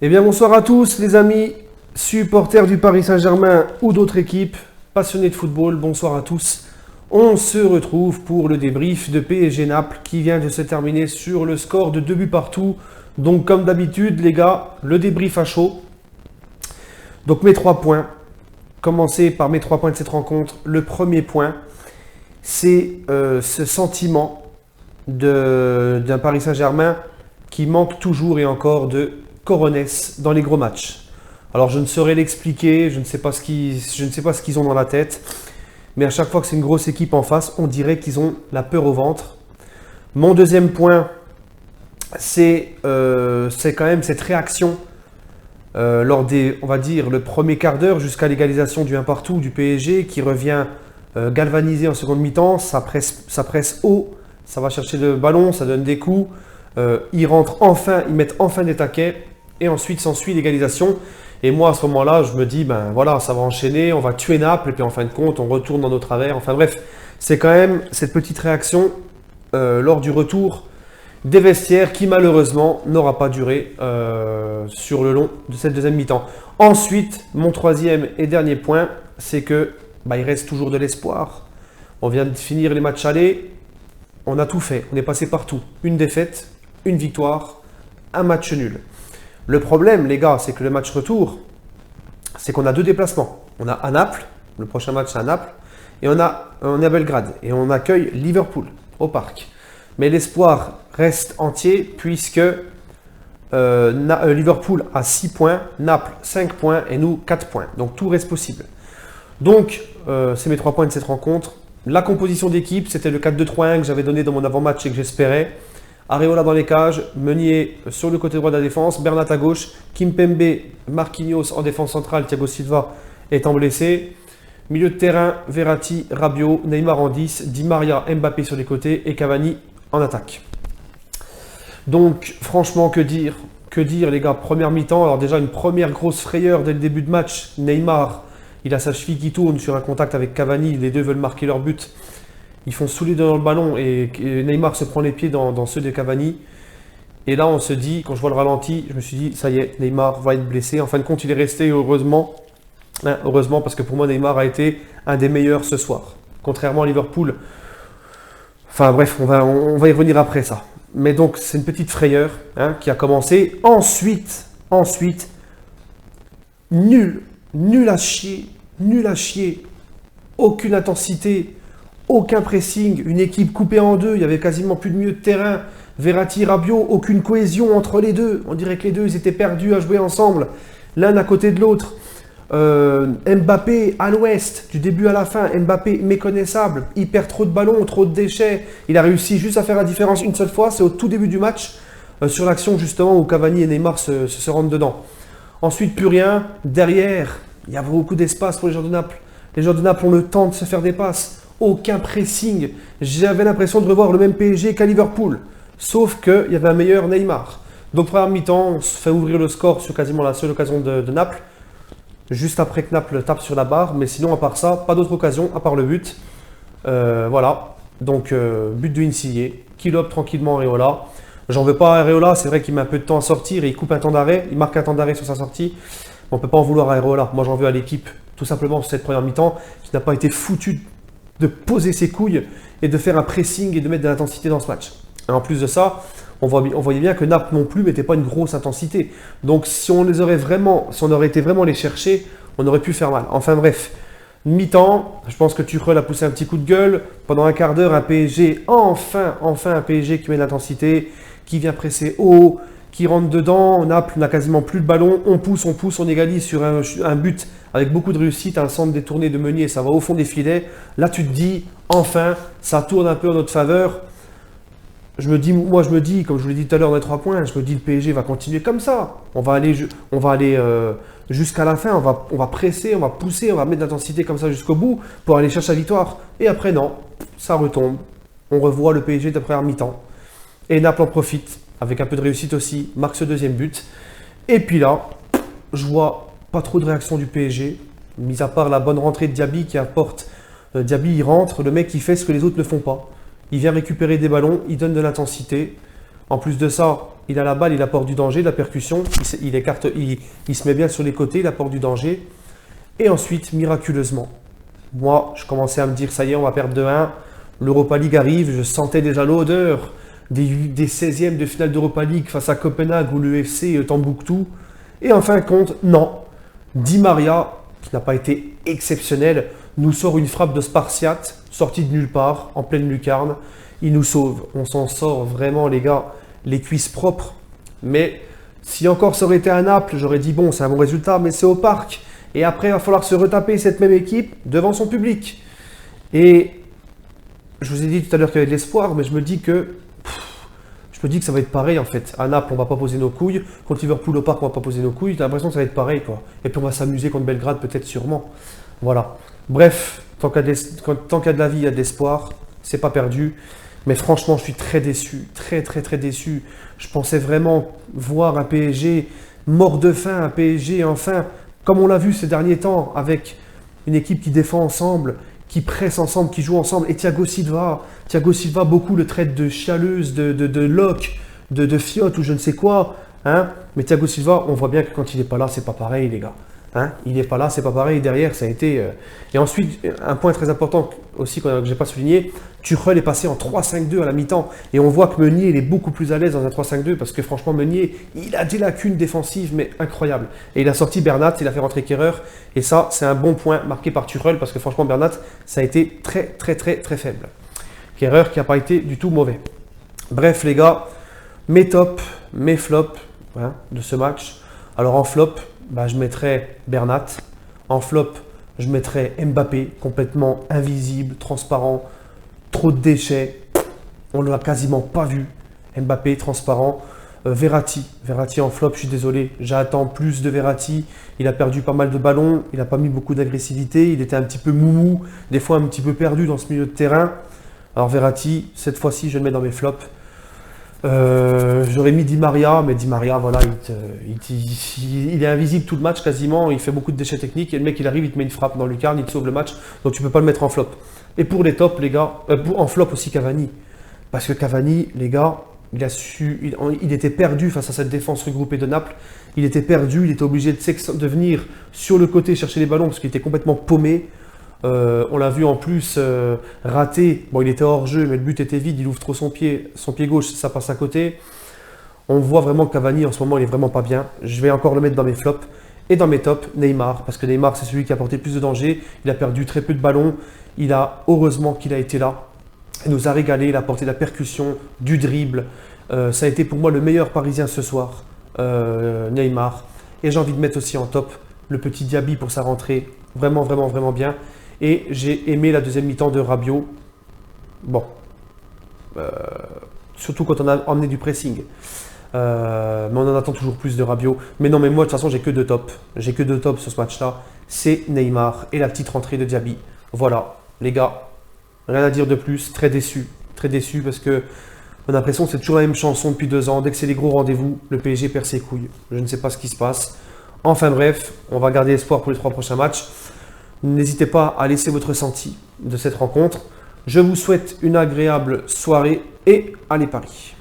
Eh bien bonsoir à tous les amis, supporters du Paris Saint-Germain ou d'autres équipes, passionnés de football, bonsoir à tous. On se retrouve pour le débrief de PSG Naples qui vient de se terminer sur le score de 2 buts partout. Donc comme d'habitude les gars, le débrief à chaud. Donc mes 3 points, commencer par mes 3 points de cette rencontre. Le premier point, c'est ce sentiment d'un Paris Saint-Germain qui manque toujours et encore de coronesse dans les gros matchs. Alors je ne saurais l'expliquer, je ne sais pas ce qu'ils ont dans la tête, mais à chaque fois que c'est une grosse équipe en face, on dirait qu'ils ont la peur au ventre. Mon deuxième point, c'est quand même cette réaction lors des, on va dire, le premier quart d'heure jusqu'à l'égalisation du 1 partout du PSG qui revient galvanisé en seconde mi-temps, ça presse haut, ça va chercher le ballon, ça donne des coups, ils mettent enfin des taquets et ensuite s'ensuit l'égalisation. Et moi à ce moment-là, je me dis, ben voilà, ça va enchaîner, on va tuer Naples et puis en fin de compte, on retourne dans nos travers. Enfin bref, c'est quand même cette petite réaction lors du retour des vestiaires qui malheureusement n'aura pas duré sur le long de cette deuxième mi-temps. Ensuite, mon troisième et dernier point, c'est que il reste toujours de l'espoir. On vient de finir les matchs allés, on a tout fait, on est passé partout. Une défaite, une victoire, un match nul. Le problème, les gars, c'est que le match retour, c'est qu'on a 2 déplacements. On a à Naples, le prochain match c'est à Naples, et on est à Belgrade, et on accueille Liverpool au parc. Mais l'espoir reste entier puisque Liverpool a 6 points, Naples 5 points et nous 4 points. Donc tout reste possible. Donc, c'est mes 3 points de cette rencontre. La composition d'équipe, c'était le 4-2-3-1 que j'avais donné dans mon avant-match et que j'espérais. Areola dans les cages, Meunier sur le côté droit de la défense, Bernat à gauche, Kimpembe, Marquinhos en défense centrale, Thiago Silva étant blessé. Milieu de terrain, Verratti, Rabiot, Neymar en 10, Di Maria, Mbappé sur les côtés et Cavani en attaque. Donc, franchement, que dire les gars, première mi-temps. Alors déjà, une première grosse frayeur dès le début de match. Neymar, il a sa cheville qui tourne sur un contact avec Cavani. Les deux veulent marquer leur but. Ils font souler dans le ballon et Neymar se prend les pieds dans ceux de Cavani. Et là, on se dit, quand je vois le ralenti, je me suis dit, ça y est, Neymar va être blessé. En fin de compte, il est resté, heureusement. Heureusement, parce que pour moi, Neymar a été un des meilleurs ce soir. Contrairement à Liverpool. Enfin bref, on va y revenir après ça. Mais donc, c'est une petite frayeur qui a commencé. Ensuite, nul à chier, aucune intensité, aucun pressing, une équipe coupée en deux, il y avait quasiment plus de milieu de terrain, Verratti, Rabiot, aucune cohésion entre les deux, on dirait que les deux ils étaient perdus à jouer ensemble, l'un à côté de l'autre. Mbappé à l'ouest, du début à la fin, Mbappé méconnaissable, il perd trop de ballons, trop de déchets, il a réussi juste à faire la différence une seule fois, c'est au tout début du match, sur l'action justement où Cavani et Neymar se rentrent dedans. Ensuite, plus rien. Derrière, il y a beaucoup d'espace pour les joueurs de Naples. Les joueurs de Naples ont le temps de se faire des passes. Aucun pressing. J'avais l'impression de revoir le même PSG qu'à Liverpool. Sauf qu'il y avait un meilleur Neymar. Donc, première mi-temps, on se fait ouvrir le score sur quasiment la seule occasion de Naples. Juste après que Naples tape sur la barre. Mais sinon, à part ça, pas d'autre occasion, à part le but. Voilà. Donc, but de Insigne, qui lobe tranquillement Areola. J'en veux pas à Areola, c'est vrai qu'il met un peu de temps à sortir et il coupe un temps d'arrêt, il marque un temps d'arrêt sur sa sortie. On ne peut pas en vouloir à Areola. Moi j'en veux à l'équipe, tout simplement sur cette première mi-temps, qui n'a pas été foutue de poser ses couilles et de faire un pressing et de mettre de l'intensité dans ce match. Et en plus de ça, on voyait bien que Naples non plus mettait pas une grosse intensité. Donc si on aurait été vraiment les chercher, on aurait pu faire mal. Enfin bref. Mi-temps, je pense que Tuchel a poussé un petit coup de gueule. Pendant un quart d'heure, un PSG, enfin un PSG qui met de l'intensité, qui vient presser haut, qui rentre dedans. Naples n'a quasiment plus le ballon. On pousse, on égalise sur un but avec beaucoup de réussite, un centre détourné de Meunier, ça va au fond des filets. Là, tu te dis, enfin, ça tourne un peu en notre faveur. Je me dis, comme je vous l'ai dit tout à l'heure dans les 3 points, je me dis le PSG va continuer comme ça. On va aller jusqu'à la fin, on va presser, on va pousser, on va mettre de l'intensité comme ça jusqu'au bout pour aller chercher la victoire. Et après, non, ça retombe. On revoit le PSG de première mi-temps. Et Naples en profite, avec un peu de réussite aussi, marque ce deuxième but. Et puis là, je vois pas trop de réaction du PSG, mis à part la bonne rentrée de Diaby qui apporte. Diaby, il rentre, le mec, il fait ce que les autres ne font pas. Il vient récupérer des ballons, il donne de l'intensité. En plus de ça, il a la balle, il apporte du danger, de la percussion, il se met bien sur les côtés, il apporte du danger. Et ensuite, miraculeusement, moi, je commençais à me dire, ça y est, on va perdre 2-1. L'Europa League arrive, je sentais déjà l'odeur des 16e de finale d'Europa League face à Copenhague ou le FC Tombouctou. Et en fin de compte, non. Di Maria, qui n'a pas été exceptionnel, nous sort une frappe de Spartiate, sortie de nulle part, en pleine lucarne. Il nous sauve. On s'en sort vraiment, les gars, les cuisses propres. Mais si encore ça aurait été à Naples, j'aurais dit, bon, c'est un bon résultat, mais c'est au Parc. Et après, il va falloir se retaper cette même équipe devant son public. Et je vous ai dit tout à l'heure qu'il y avait de l'espoir, mais je me dis que ça va être pareil en fait. À Naples, on va pas poser nos couilles. Contre Liverpool au Parc, on va pas poser nos couilles. J'ai l'impression que ça va être pareil, quoi. Et puis on va s'amuser contre Belgrade, peut-être, sûrement. Voilà. Bref, tant qu'il y a de la vie, il y a de l'espoir. C'est pas perdu. Mais franchement, je suis très déçu. Très, très, très déçu. Je pensais vraiment voir un PSG mort de faim, un PSG enfin, comme on l'a vu ces derniers temps, avec une équipe qui défend ensemble, qui presse ensemble, qui joue ensemble. Et Thiago Silva, beaucoup le traite de chialeuse, de loque, de fiotte ou je ne sais quoi. Hein. Mais Thiago Silva, on voit bien que quand il n'est pas là, c'est pas pareil, les gars. Hein. Il n'est pas là, c'est pas pareil. Derrière, ça a été... Et ensuite, un point très important aussi que je n'ai pas souligné, Tuchel est passé en 3-5-2 à la mi-temps. Et on voit que Meunier, il est beaucoup plus à l'aise dans un 3-5-2 parce que franchement, Meunier, il a des lacunes défensives, mais incroyables. Et il a sorti Bernat, il a fait rentrer Kehrer. Et ça, c'est un bon point marqué par Tuchel parce que franchement, Bernat, ça a été très, très, très, très faible. Kehrer qui n'a pas été du tout mauvais. Bref, les gars, mes tops, mes flops hein, de ce match. Alors en flop, bah, je mettrais Bernat. En flop, je mettrais Mbappé, complètement invisible, transparent, trop de déchets. On ne l'a quasiment pas vu. Mbappé, transparent. Verratti en flop, je suis désolé. J'attends plus de Verratti. Il a perdu pas mal de ballons. Il n'a pas mis beaucoup d'agressivité. Il était un petit peu moumou, des fois un petit peu perdu dans ce milieu de terrain. Alors Verratti, cette fois-ci, je le mets dans mes flops. J'aurais mis Di Maria, mais Di Maria, voilà, il est invisible tout le match quasiment, il fait beaucoup de déchets techniques, et le mec il arrive, il te met une frappe dans le lucarne, il te sauve le match, donc tu peux pas le mettre en flop. Et pour les tops, les gars, en flop aussi Cavani, parce que Cavani, les gars, il était perdu face à cette défense regroupée de Naples, il était perdu, il était obligé de venir sur le côté chercher les ballons, parce qu'il était complètement paumé. On l'a vu en plus raté. Bon, il était hors jeu, mais le but était vide. Il ouvre trop son pied gauche, ça passe à côté. On voit vraiment que Cavani en ce moment, il est vraiment pas bien. Je vais encore le mettre dans mes flops et dans mes tops. Neymar, parce que Neymar, c'est celui qui a apporté plus de danger. Il a perdu très peu de ballons. Heureusement qu'il a été là. Il nous a régalé. Il a apporté de la percussion, du dribble. Ça a été pour moi le meilleur Parisien ce soir, Neymar. Et j'ai envie de mettre aussi en top le petit Diaby pour sa rentrée. Vraiment, vraiment, vraiment bien. Et j'ai aimé la deuxième mi-temps de Rabiot. Bon. Surtout quand on a emmené du pressing. Mais on en attend toujours plus de Rabiot. Mais non, mais moi, de toute façon, j'ai que deux tops. J'ai que deux tops sur ce match-là. C'est Neymar et la petite rentrée de Diaby. Voilà, les gars. Rien à dire de plus. Très déçu. Très déçu parce que on a l'impression que c'est toujours la même chanson depuis 2 ans. Dès que c'est les gros rendez-vous, le PSG perd ses couilles. Je ne sais pas ce qui se passe. Enfin bref, on va garder espoir pour les 3 prochains matchs. N'hésitez pas à laisser votre ressenti de cette rencontre. Je vous souhaite une agréable soirée et allez Paris.